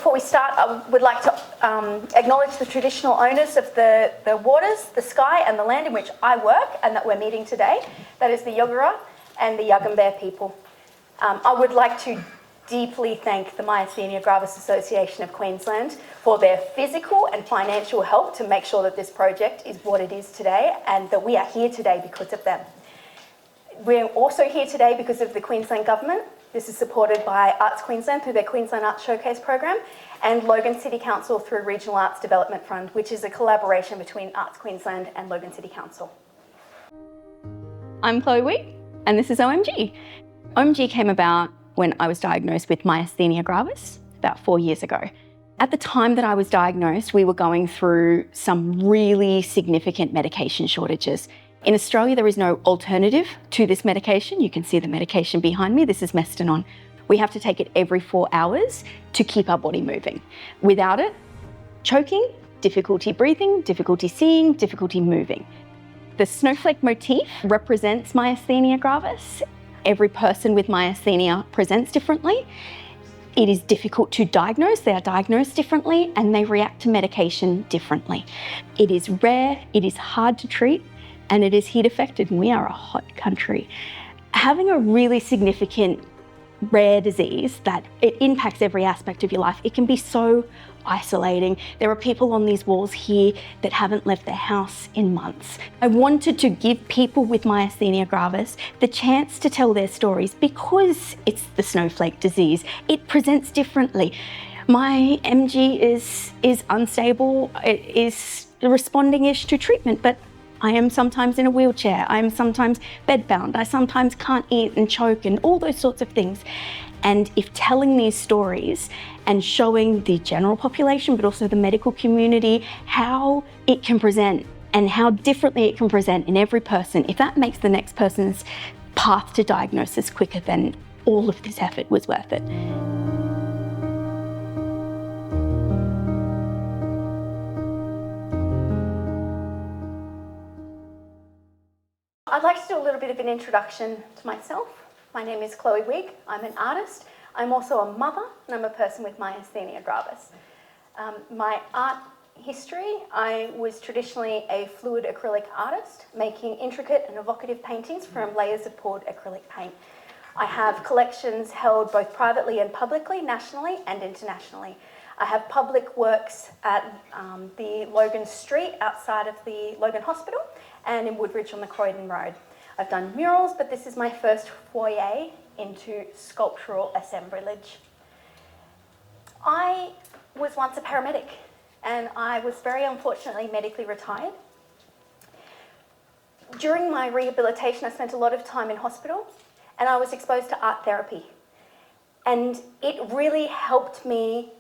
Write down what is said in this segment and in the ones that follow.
before we start, I would like to acknowledge the traditional owners of the waters, the sky and the land in which I work and that we're meeting today. That is the Yagara and the Yugambeh people. I would like to deeply thank the Myasthenia Gravis Association of Queensland for their physical and financial help to make sure that this project is what it is today and that we are here today because of them. We're also here today because of the Queensland Government. This is supported by Arts Queensland through their Queensland Arts Showcase program and Logan City Council through Regional Arts Development Fund, which is a collaboration between Arts Queensland and Logan City Council. I'm Chloe Wigg and this is OMG. OMG came about when I was diagnosed with Myasthenia gravis about 4 years ago. At the time that I was diagnosed, we were going through some really significant medication shortages. In Australia, there is no alternative to this medication. You can see the medication behind me. This is Mestinon. We have to take it every 4 hours to keep our body moving. Without it, choking, difficulty breathing, difficulty seeing, difficulty moving. The snowflake motif represents Myasthenia gravis. Every person with myasthenia presents differently. It is difficult to diagnose. They are diagnosed differently and they react to medication differently. It is rare, it is hard to treat, and it is heat affected, and we are a hot country. Having a really significant rare disease that it impacts every aspect of your life, it can be so isolating. There are people on these walls here that haven't left their house in months. I wanted to give people with Myasthenia gravis the chance to tell their stories because it's the snowflake disease. It presents differently. My MG is unstable, it is responding-ish to treatment, but I am sometimes in a wheelchair, I am sometimes bedbound, I sometimes can't eat and choke and all those sorts of things. And if telling these stories and showing the general population, but also the medical community, how it can present and how differently it can present in every person, if that makes the next person's path to diagnosis quicker, then all of this effort was worth it. I'd like to do a little bit of an introduction to myself. My name is Chloe Wigg. I'm an artist. I'm also a mother and I'm a person with Myasthenia gravis. My art history, I was traditionally a fluid acrylic artist, making intricate and evocative paintings from layers of poured acrylic paint. I have collections held both privately and publicly, nationally and internationally. I have public works at the Logan Street outside of the Logan Hospital and in Woodridge on the Croydon Road. I've done murals, but this is my first foray into sculptural assemblage. I was once a paramedic and I was very unfortunately medically retired. During my rehabilitation, I spent a lot of time in hospital and I was exposed to art therapy. And it really helped me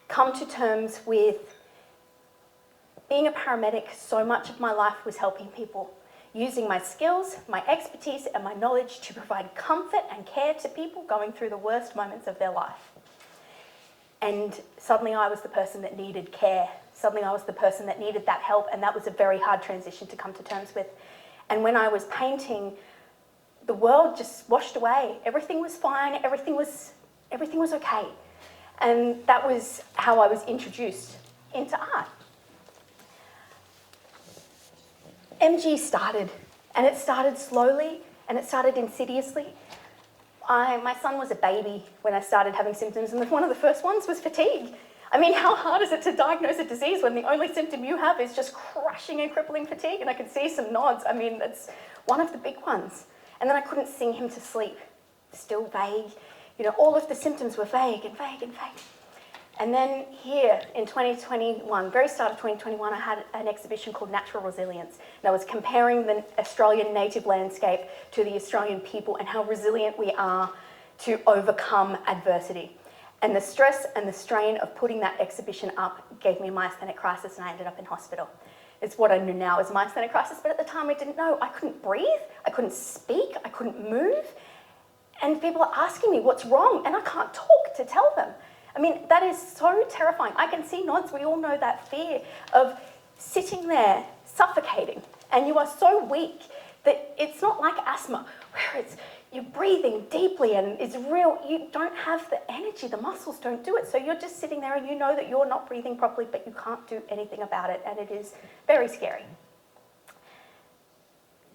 come to terms with being a paramedic. So much of my life was helping people, using my skills, my expertise and my knowledge to provide comfort and care to people going through the worst moments of their life. And suddenly I was the person that needed care. Suddenly I was the person that needed that help, and that was a very hard transition to come to terms with. And when I was painting, the world just washed away. Everything was fine, everything was okay. And that was how I was introduced into art. MG started, and it started slowly, and it started insidiously. My son was a baby when I started having symptoms, and one of the first ones was fatigue. I mean, how hard is it to diagnose a disease when the only symptom you have is just crushing and crippling fatigue? And I could see some nods. I mean, it's one of the big ones. And then I couldn't sing him to sleep. Still vague. You know, all of the symptoms were vague and vague and vague. And then here in 2021, very start of 2021, I had an exhibition called Natural Resilience. And I was comparing the Australian native landscape to the Australian people and how resilient we are to overcome adversity. And the stress and the strain of putting that exhibition up gave me a myasthenic crisis and I ended up in hospital. It's what I know now as myasthenic crisis, but at the time I didn't know. I couldn't breathe, I couldn't speak, I couldn't move. And people are asking me what's wrong and I can't talk to tell them. I mean, that is so terrifying. I can see nods. We all know that fear of sitting there suffocating and you are so weak that it's not like asthma where it's, you're breathing deeply and it's real, you don't have the energy, the muscles don't do it. So you're just sitting there and you know that you're not breathing properly, but you can't do anything about it, and it is very scary.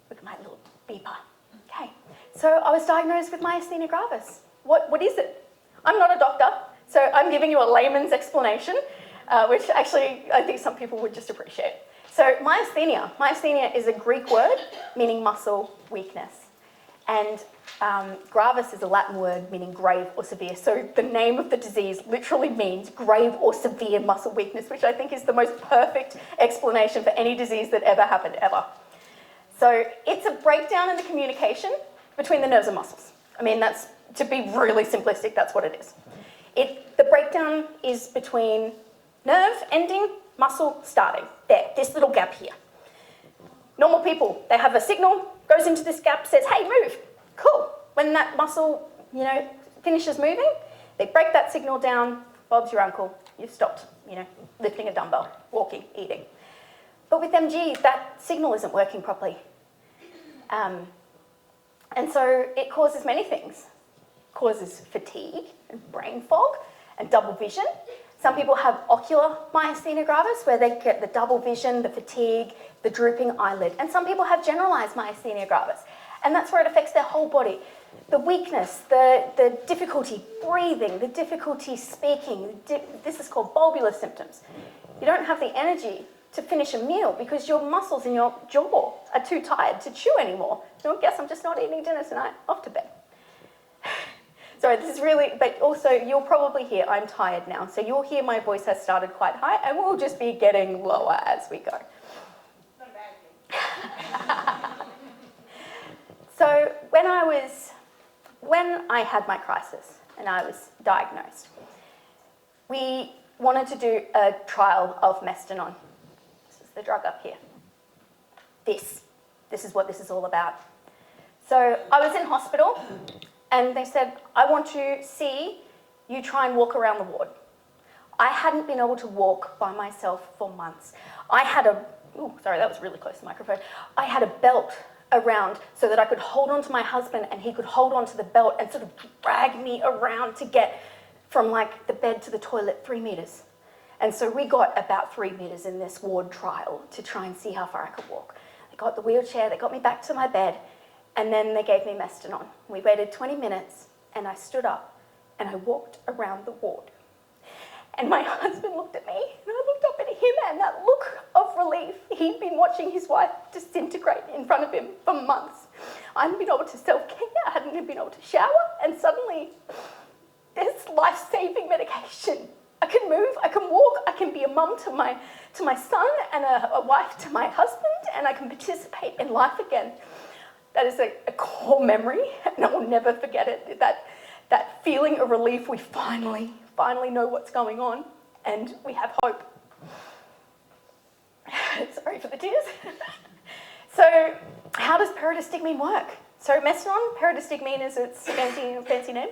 Look at my little beeper. Okay, so I was diagnosed with myasthenia gravis. What is it? I'm not a doctor, so I'm giving you a layman's explanation, which actually I think some people would just appreciate. So myasthenia is a Greek word meaning muscle weakness. And gravis is a Latin word meaning grave or severe. So the name of the disease literally means grave or severe muscle weakness, which I think is the most perfect explanation for any disease that ever happened, ever. So it's a breakdown in the communication between the nerves and muscles. I mean, that's, to be really simplistic, that's what it is. The breakdown is between nerve ending, muscle starting. There, this little gap here. Normal people, they have a signal, goes into this gap, says, hey, move. Cool. When that muscle, finishes moving, they break that signal down, Bob's your uncle, you've stopped, lifting a dumbbell, walking, eating. But with MG, that signal isn't working properly. And so it causes many things. It causes fatigue and brain fog and double vision. Some people have ocular myasthenia gravis, where they get the double vision, the fatigue, the drooping eyelid. And some people have generalized myasthenia gravis. And that's where it affects their whole body. The weakness, the difficulty breathing, the difficulty speaking. This is called bulbular symptoms. You don't have the energy to finish a meal because your muscles in your jaw are too tired to chew anymore. So I guess I'm just not eating dinner tonight, off to bed. Sorry, this is really, but also you'll probably hear I'm tired now. So you'll hear my voice has started quite high and we'll just be getting lower as we go. Not a bad thing. So when I had my crisis and I was diagnosed, we wanted to do a trial of Mestinon. This is the drug up here. This is what this is all about. So I was in hospital and they said, I want to see you try and walk around the ward. I hadn't been able to walk by myself for months. I had sorry, that was really close to the microphone. I had a belt around so that I could hold on to my husband and he could hold on to the belt and sort of drag me around to get from like the bed to the toilet 3 meters. And so we got about 3 meters in this ward trial to try and see how far I could walk. They got the wheelchair, they got me back to my bed, and then they gave me Mestinon. We waited 20 minutes and I stood up and I walked around the ward. And my husband looked at me and I looked up at him, and that look of relief, he'd been watching his wife disintegrate in front of him for months. I hadn't been able to self-care, I hadn't been able to shower, and suddenly there's life-saving medication. I can move, I can walk, I can be a mum to my son and a wife to my husband, and I can participate in life again. That is a core memory, and I will never forget it. That feeling of relief, we finally know what's going on, and we have hope. Sorry for the tears. So how does pyridostigmine work? So Mestinon, pyridostigmine is its fancy name.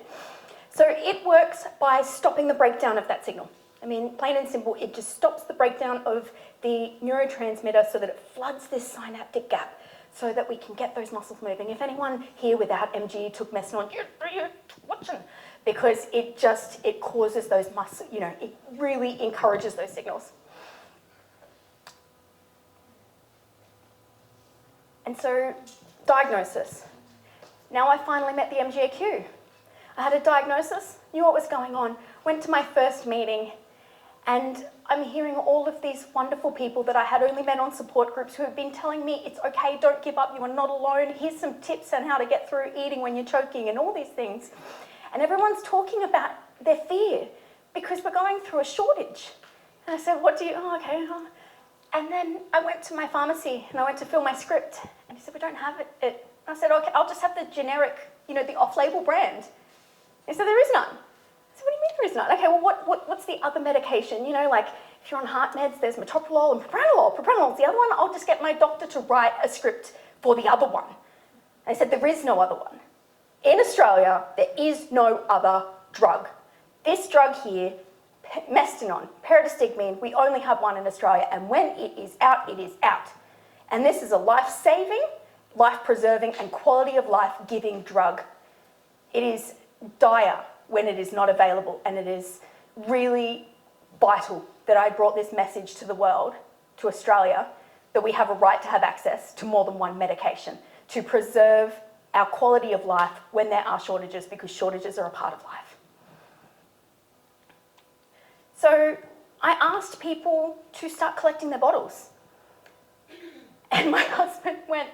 So it works by stopping the breakdown of that signal. I mean, plain and simple, it just stops the breakdown of the neurotransmitter so that it floods this synaptic gap so that we can get those muscles moving. If anyone here without MG took Mestinon, you're watching, because it causes those muscles, it really encourages those signals. And so, diagnosis. Now I finally met the MGAQ. I had a diagnosis, knew what was going on, went to my first meeting, and I'm hearing all of these wonderful people that I had only met on support groups who have been telling me, it's okay, don't give up, you are not alone, here's some tips on how to get through eating when you're choking and all these things. And everyone's talking about their fear because we're going through a shortage. And I said, okay. And then I went to my pharmacy and I went to fill my script, and he said, we don't have it. I said, okay, I'll just have the generic, the off-label brand. He said, there is none. I said, what do you mean there is none? Okay, well, what's the other medication? Like if you're on heart meds, there's metoprolol and propranolol. Propranolol's the other one. I'll just get my doctor to write a script for the other one. They said, there is no other one. In Australia, there is no other drug. This drug here, Mestinon, pyridostigmine, we only have one in Australia, and when it is out, it is out. And this is a life-saving life-preserving and quality of life-giving drug. It is dire when it is not available, and it is really vital that I brought this message to the world, to Australia, that we have a right to have access to more than one medication to preserve our quality of life when there are shortages, because shortages are a part of life. So I asked people to start collecting their bottles. And my husband went,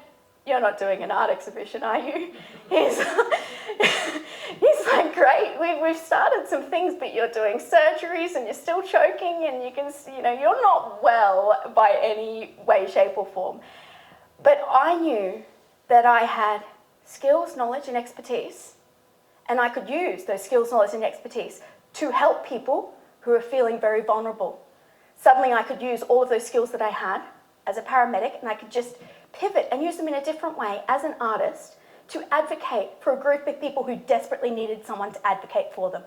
"You're not doing an art exhibition, are you?" He's like, "Great, we've started some things, but you're doing surgeries and you're still choking, and you can, you're not well by any way, shape or form." But I knew that I had skills, knowledge and expertise, and I could use those skills, knowledge and expertise to help people who are feeling very vulnerable. Suddenly I could use all of those skills that I had as a paramedic, and I could just pivot and use them in a different way as an artist to advocate for a group of people who desperately needed someone to advocate for them.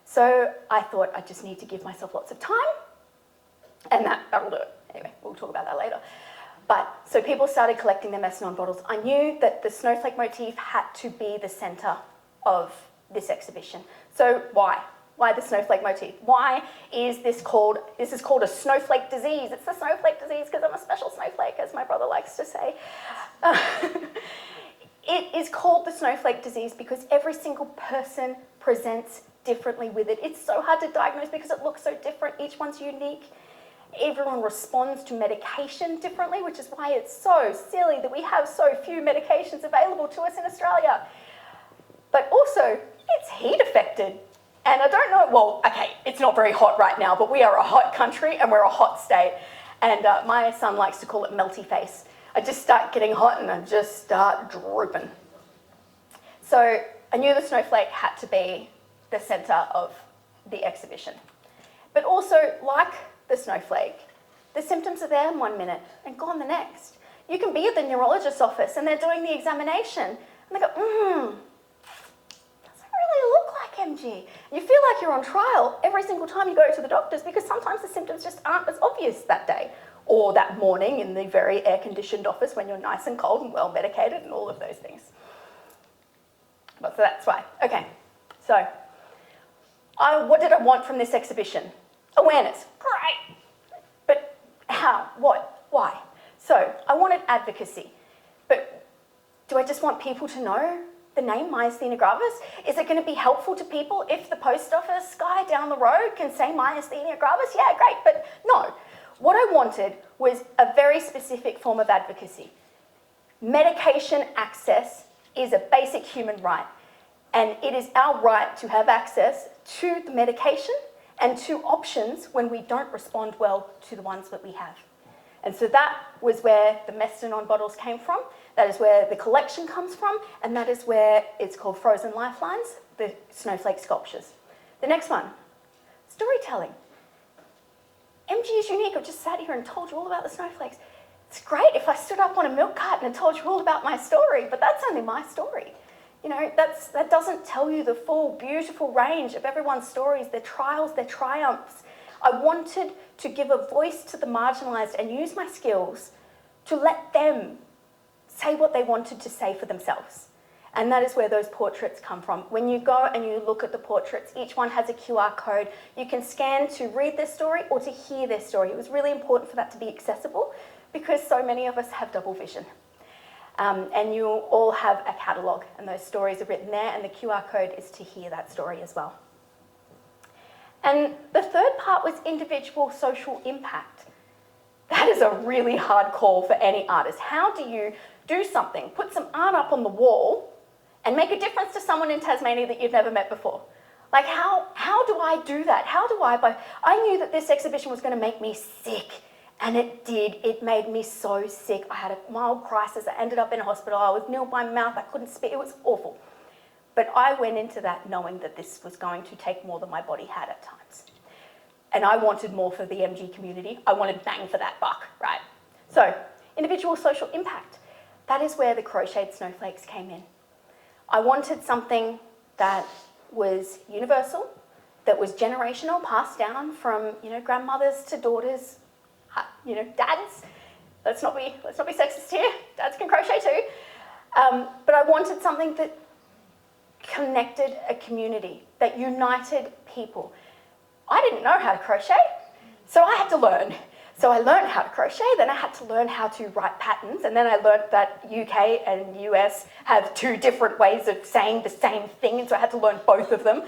So I thought I just need to give myself lots of time, and that'll do it. Anyway, we'll talk about that later. So people started collecting their Methadone bottles. I knew that the snowflake motif had to be the centre of this exhibition. So why? Why the snowflake motif? Why is this called a snowflake disease? It's the snowflake disease because I'm a special snowflake, as my brother likes to say. It is called the snowflake disease because every single person presents differently with it. It's so hard to diagnose because it looks so different. Each one's unique. Everyone responds to medication differently, which is why it's so silly that we have so few medications available to us in Australia. But also, it's heat affected. And I don't know, well, okay, it's not very hot right now, but we are a hot country and we're a hot state. And my son likes to call it melty face. I just start getting hot and I just start drooping. So I knew the snowflake had to be the centre of the exhibition. But also, like the snowflake, the symptoms are there in 1 minute and gone the next. You can be at the neurologist's office and they're doing the examination and they go, doesn't really look like MG. You feel like you're on trial every single time you go to the doctors because sometimes the symptoms just aren't as obvious that day or that morning in the very air-conditioned office when you're nice and cold and well-medicated and all of those things. But so that's why. Okay, so what did I want from this exhibition? Awareness, great. But how, what, why? So I wanted advocacy, but do I just want people to know the name Myasthenia gravis? Is it going to be helpful to people if the post office guy down the road can say Myasthenia gravis? Yeah, great, but no. What I wanted was a very specific form of advocacy. Medication access is a basic human right, and it is our right to have access to the medication and to options when we don't respond well to the ones that we have. And so that was where the Methadone bottles came from, that is where the collection comes from, and that is where it's called Frozen Lifelines, the snowflake sculptures. The next one, storytelling. MG is unique. I've just sat here and told you all about the snowflakes. It's great if I stood up on a milk carton and told you all about my story, but that's only my story. You know, that doesn't tell you the full, beautiful range of everyone's stories, their trials, their triumphs. I wanted to give a voice to the marginalised and use my skills to let them say what they wanted to say for themselves. And that is where those portraits come from. When you go and you look at the portraits, each one has a QR code. You can scan to read their story or to hear their story. It was really important for that to be accessible because so many of us have double vision. And you all have a catalogue and those stories are written there, and the QR code is to hear that story as well. And the third part was individual social impact. That is a really hard call for any artist. How do you do something, put some art up on the wall and make a difference to someone in Tasmania that you've never met before? Like how do I do that? I knew that this exhibition was going to make me sick. And it did. It made me so sick. I had a mild crisis. I ended up in a hospital. I was nil by mouth. I couldn't speak. It was awful. But I went into that knowing that this was going to take more than my body had at times. And I wanted more for the MG community. I wanted bang for that buck, right? So, individual social impact. That is where the crocheted snowflakes came in. I wanted something that was universal, that was generational, passed down from, grandmothers to daughters, dads. let's not be sexist here. Dads can crochet too. But I wanted something that connected a community, that united people. I didn't know how to crochet, so I had to learn. So I learned how to crochet, then I had to learn how to write patterns, and then I learned that UK and US have two different ways of saying the same thing, and so I had to learn both of them.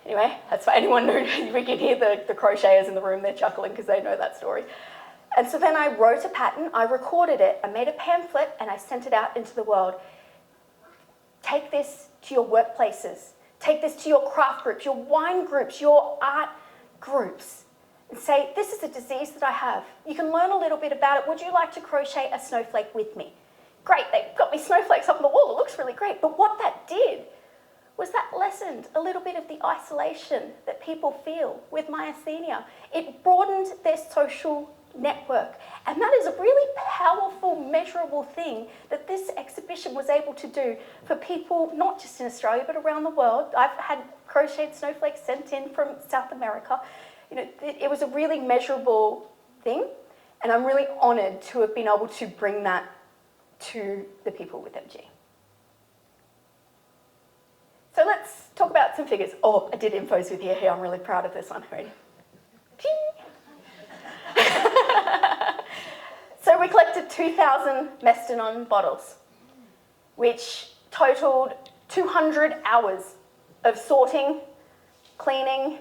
Anyway, that's for anyone who, we can hear the crocheters in the room, they're chuckling because they know that story. And so then I wrote a pattern, I recorded it, I made a pamphlet, and I sent it out into the world. Take this to your workplaces, take this to your craft groups, your wine groups, your art groups, and say, this is a disease that I have. You can learn a little bit about it. Would you like to crochet a snowflake with me? Great, they've got me snowflakes up on the wall, it looks really great. But what that did was that lessened a little bit of the isolation that people feel with myasthenia. It broadened their social network. And that is a really powerful, measurable thing that this exhibition was able to do for people, not just in Australia, but around the world. I've had crocheted snowflakes sent in from South America. You know, it was a really measurable thing, and I'm really honoured to have been able to bring that to the people with MG. So let's talk about some figures. Oh, I did infos with you here. I'm really proud of this one. Ready? So we collected 2,000 Mestinon bottles, which totaled 200 hours of sorting, cleaning.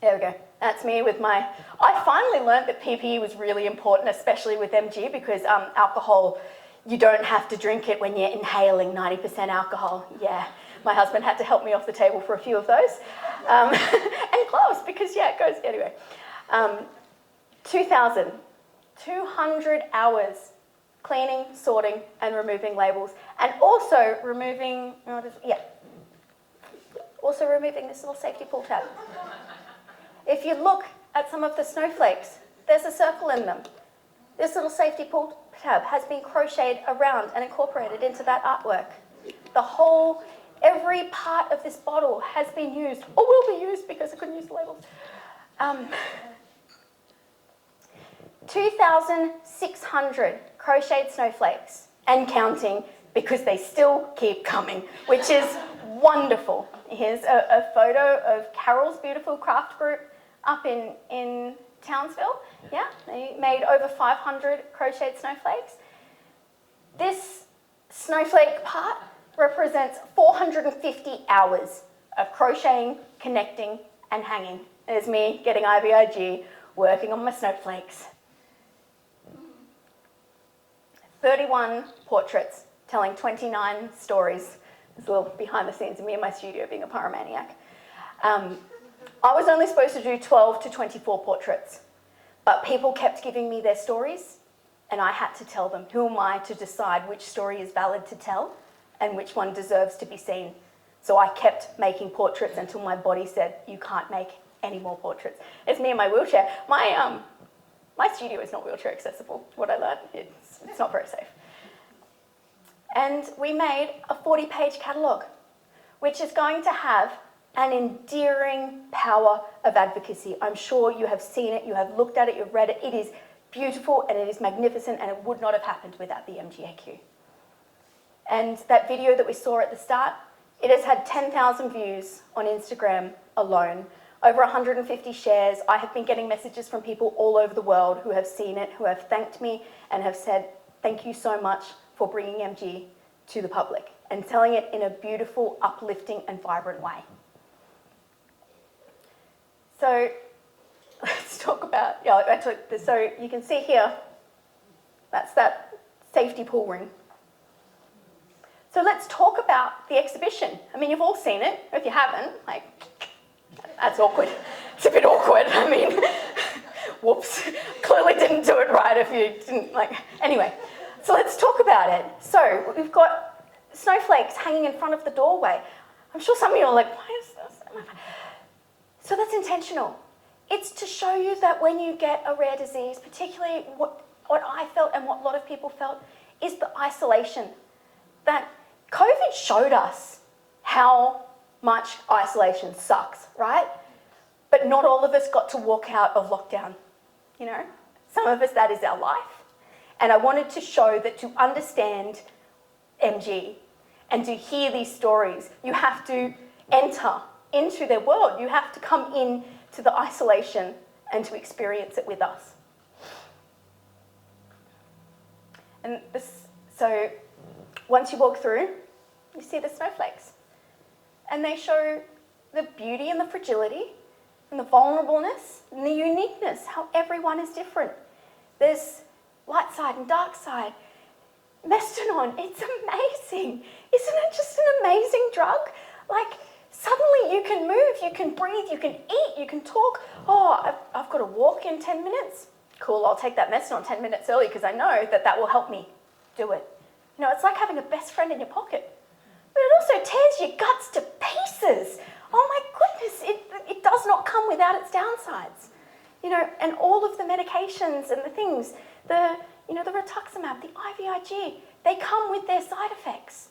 There we go. That's me with my... I finally learned that PPE was really important, especially with MG, because alcohol, you don't have to drink it when you're inhaling 90% alcohol. Yeah, my husband had to help me off the table for a few of those. And gloves, because yeah, it goes... Anyway, 200 hours cleaning, sorting, and removing labels, and also removing... Also removing this little safety pull tab. If you look at some of the snowflakes, there's a circle in them. This little safety pull tab has been crocheted around and incorporated into that artwork. Every part of this bottle has been used, or will be used because I couldn't use the labels. 2,600 crocheted snowflakes and counting, because they still keep coming, which is wonderful. Here's a photo of Carol's beautiful craft group up in Townsville. Yeah, they made over 500 crocheted snowflakes. This snowflake part represents 450 hours of crocheting, connecting, and hanging. There's me getting IVIG, working on my snowflakes. 31 portraits telling 29 stories. There's a little behind the scenes of me in my studio being a pyromaniac. I was only supposed to do 12 to 24 portraits, but people kept giving me their stories, and I had to tell them. Who am I to decide which story is valid to tell and which one deserves to be seen? So I kept making portraits until my body said, you can't make any more portraits. It's me in my wheelchair. My studio is not wheelchair accessible, what I learned. It's not very safe. And we made a 40-page catalogue, which is going to have an endearing power of advocacy. I'm sure you have seen it, you have looked at it, you've read it. It is beautiful and it is magnificent, and it would not have happened without the MGAQ. And that video that we saw at the start, it has had 10,000 views on Instagram alone, over 150 shares. I have been getting messages from people all over the world who have seen it, who have thanked me and have said, thank you so much for bringing MG to the public and telling it in a beautiful, uplifting and vibrant way. So let's talk about, so you can see here, that's that safety pull ring. So let's talk about the exhibition. I mean, you've all seen it. If you haven't, like, that's awkward. It's a bit awkward. I mean, whoops, clearly didn't do it right if you didn't, like, anyway. So let's talk about it. So we've got snowflakes hanging in front of the doorway. I'm sure some of you are like, why is this? So that's intentional. It's to show you that when you get a rare disease, particularly what I felt and what a lot of people felt, is the isolation. That COVID showed us how much isolation sucks, right? But not all of us got to walk out of lockdown, you know? Some of us, that is our life. And I wanted to show that to understand MG and to hear these stories, you have to enter into their world. You have to come in to the isolation and to experience it with us. And so once you walk through, you see the snowflakes. And they show the beauty and the fragility and the vulnerableness and the uniqueness, how everyone is different. There's light side and dark side. Mestinon, it's amazing. Isn't it just an amazing drug? Like, suddenly you can move, you can breathe, you can eat, you can talk. Oh, I've got to walk in 10 minutes. Cool, I'll take that Mestinon 10 minutes early because I know that that will help me do it. You know, it's like having a best friend in your pocket. But it also tears your guts to pieces. Oh my goodness, it does not come without its downsides. You know, and all of the medications and the things, the rituximab, the IVIG, they come with their side effects.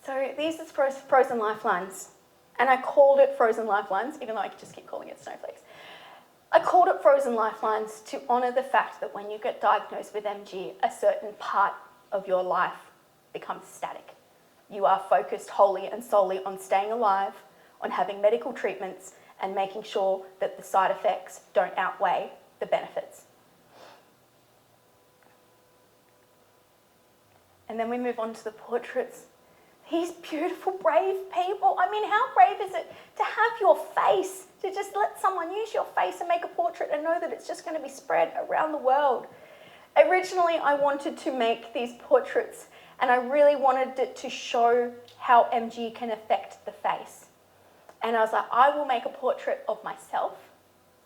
So these are frozen lifelines. And I called it frozen lifelines, even though I just keep calling it snowflakes. I called it frozen lifelines to honour the fact that when you get diagnosed with MG, a certain part of your life becomes static. You are focused wholly and solely on staying alive, on having medical treatments, and making sure that the side effects don't outweigh the benefits. And then we move on to the portraits. These beautiful, brave people. I mean, how brave is it to have your face, to just let someone use your face and make a portrait and know that it's just going to be spread around the world? Originally, I wanted to make these portraits and I really wanted it to show how MG can affect the face. And I was like, I will make a portrait of myself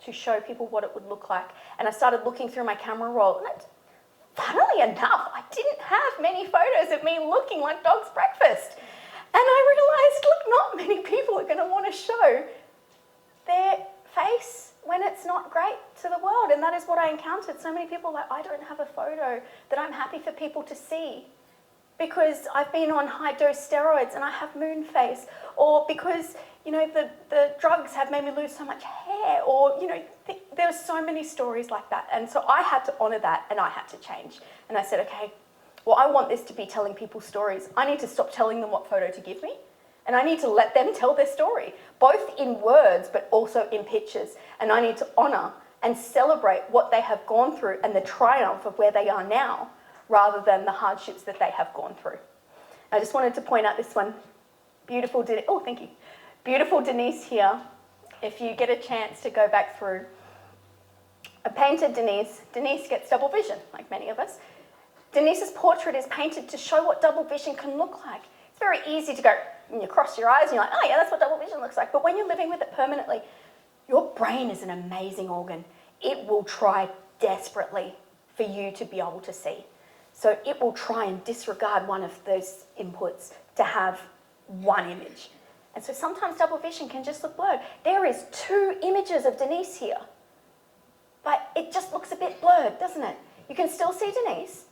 to show people what it would look like. And I started looking through my camera roll, and funnily enough, I didn't have many photos of me looking like dog's breakfast. And I realised, look, not many people are going to want to show their face when it's not great to the world. And that is what I encountered. So many people are like, I don't have a photo that I'm happy for people to see because I've been on high-dose steroids and I have moon face, or because, you know, the drugs have made me lose so much hair, or, you know, there were so many stories like that. And so I had to honour that and I had to change. And I said, okay, well, I want this to be telling people stories. I need to stop telling them what photo to give me, and I need to let them tell their story, both in words but also in pictures. And I need to honour and celebrate what they have gone through and the triumph of where they are now, rather than the hardships that they have gone through. I just wanted to point out this one. Beautiful Denise here. If you get a chance to go back through, I painted Denise. Denise gets double vision, like many of us. Denise's portrait is painted to show what double vision can look like. It's very easy to go, and you cross your eyes and you're like, oh yeah, that's what double vision looks like. But when you're living with it permanently, your brain is an amazing organ. It will try desperately for you to be able to see. So it will try and disregard one of those inputs to have one image. And so sometimes double vision can just look blurred. There is 2 images of Denise here, but it just looks a bit blurred, doesn't it? You can still see Denise,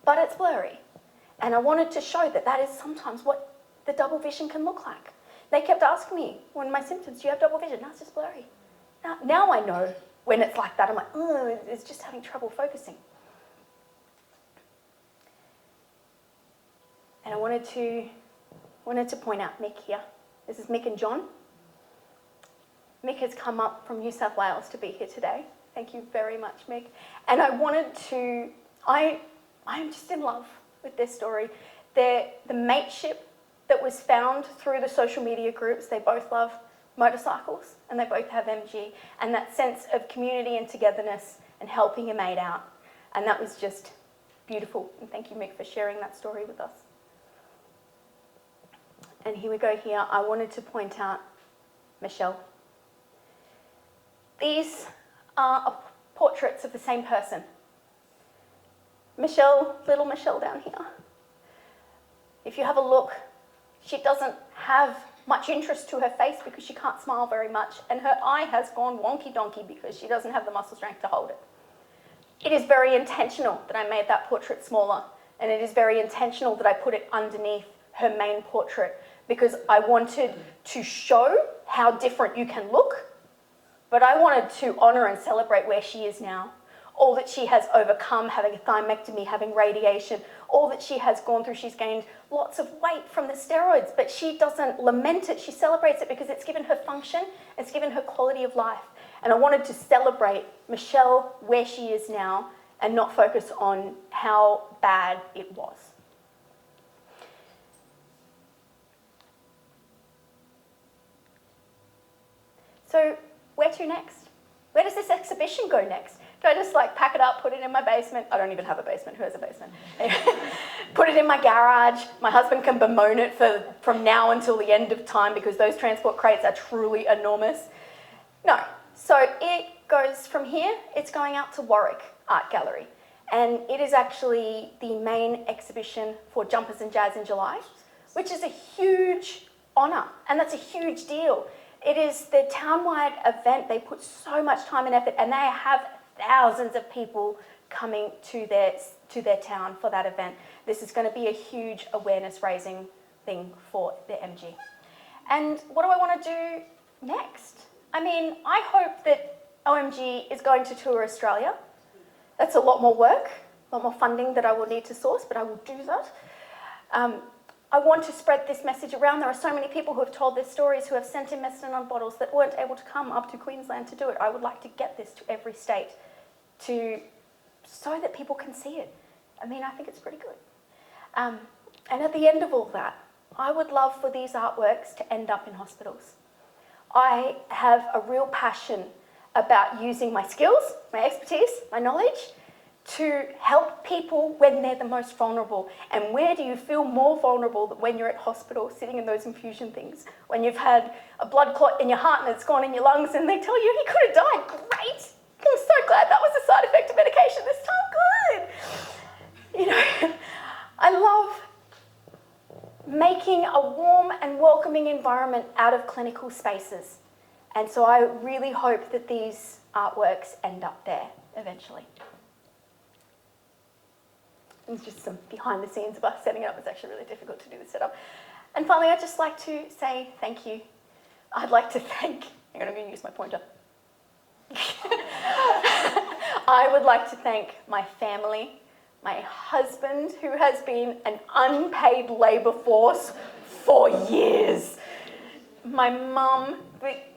but it's blurry. And I wanted to show that that is sometimes what the double vision can look like. They kept asking me, when my symptoms, do you have double vision? No, it's just blurry. Now I know when it's like that. I'm like, oh, it's just having trouble focusing. And I wanted to point out Mick here. This is Mick and John. Mick has come up from New South Wales to be here today. Thank you very much, Mick. And I wanted to, I'm just in love with their story. The mateship that was found through the social media groups, they both love motorcycles and they both have MG, and that sense of community and togetherness and helping a mate out. And that was just beautiful. And thank you, Mick, for sharing that story with us. And here we go here. I wanted to point out Michelle. These are portraits of the same person. Michelle, little Michelle down here. If you have a look, she doesn't have much interest to her face because she can't smile very much, and her eye has gone wonky donkey because she doesn't have the muscle strength to hold it. It is very intentional that I made that portrait smaller, and it is very intentional that I put it underneath her main portrait, because I wanted to show how different you can look But I wanted to honour and celebrate where she is now. All that she has overcome, having a thymectomy, having radiation, all that she has gone through. She's gained lots of weight from the steroids, but she doesn't lament it. She celebrates it because it's given her function, it's given her quality of life. And I wanted to celebrate Michelle where she is now and not focus on how bad it was. So where to next? Where does this exhibition go next? Do I just like pack it up, put it in my basement? I don't even have a basement. Who has a basement? Put it in my garage. My husband can bemoan it from now until the end of time because those transport crates are truly enormous. No. So it goes from here, it's going out to Warwick Art Gallery. And it is actually the main exhibition for Jumpers and Jazz in July, which is a huge honour, and that's a huge deal. It is the town-wide event. They put so much time and effort, and they have thousands of people coming to their town for that event. This is going to be a huge awareness-raising thing for the MG. And what do I want to do next? I mean, I hope that OMG is going to tour Australia. That's a lot more work, a lot more funding that I will need to source, but I will do that. I want to spread this message around. There are so many people who have told their stories, who have sent in Methadone bottles that weren't able to come up to Queensland to do it. I would like to get this to every state so that people can see it. I mean, I think it's pretty good. And at the end of all that, I would love for these artworks to end up in hospitals. I have a real passion about using my skills, my expertise, my knowledge to help people when they're the most vulnerable. And where do you feel more vulnerable than when you're at hospital sitting in those infusion things? When you've had a blood clot in your heart and it's gone in your lungs and they tell you he could have died. Great! I'm so glad that was a side effect of medication this time. Good! You know, I love making a warm and welcoming environment out of clinical spaces. And so I really hope that these artworks end up there eventually. It's just some behind the scenes of us setting it up. It's actually really difficult to do the setup. And finally, I'd just like to say thank you. I'd like to thank, hang on, I'm going to use my pointer. I would like to thank my family, my husband, who has been an unpaid labour force for years. My mum,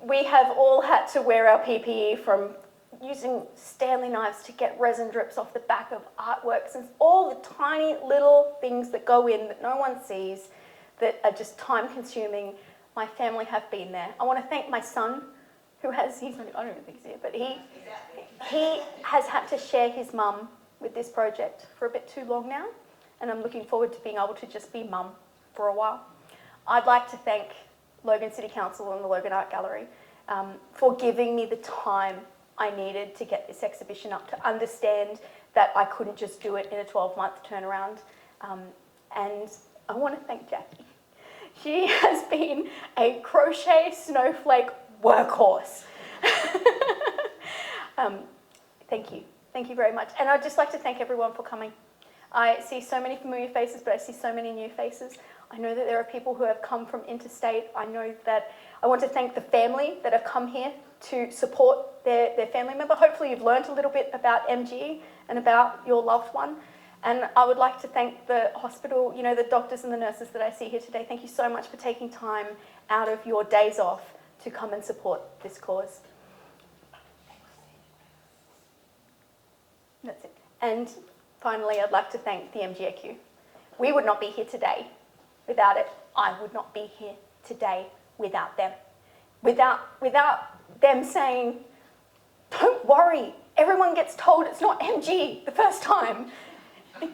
we have all had to wear our PPE from using Stanley knives to get resin drips off the back of artworks and all the tiny little things that go in that no one sees that are just time consuming. My family have been there. I want to thank my son who has, I don't even think he's here, but he has had to share his mum with this project for a bit too long now, and I'm looking forward to being able to just be mum for a while. I'd like to thank Logan City Council and the Logan Art Gallery for giving me the time I needed to get this exhibition up, to understand that I couldn't just do it in a 12-month turnaround. And I want to thank Jackie. She has been a crochet snowflake workhorse. Thank you. Thank you very much. And I'd just like to thank everyone for coming. I see so many familiar faces, but I see so many new faces. I know that there are people who have come from interstate. I know that I want to thank the family that have come here to support their family member. Hopefully you've learned a little bit about MG and about your loved one. And I would like to thank the hospital, you know, the doctors and the nurses that I see here today. Thank you so much for taking time out of your days off to come and support this cause. That's it. And finally, I'd like to thank the MGAQ. We would not be here today without it. I would not be here today without them. Without them saying, don't worry, everyone gets told it's not MG the first time.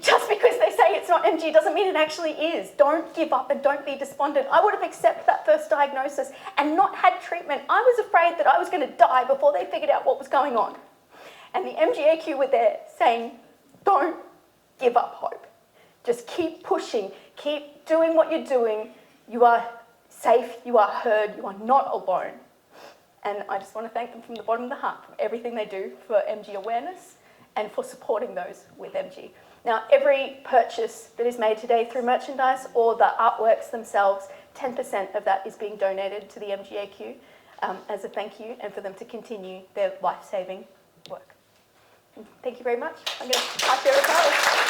Just because they say it's not MG doesn't mean it actually is. Don't give up and don't be despondent. I would have accepted that first diagnosis and not had treatment. I was afraid that I was going to die before they figured out what was going on. And the MGAQ were there saying, don't give up hope. Just keep pushing, keep doing what you're doing. You are safe, you are heard, you are not alone. And I just want to thank them from the bottom of the heart for everything they do for MG awareness and for supporting those with MG. Now, every purchase that is made today through merchandise or the artworks themselves, 10% of that is being donated to the MGAQ. as a thank you and for them to continue their life-saving work. Thank you very much. I'm going to pass you over to Alice.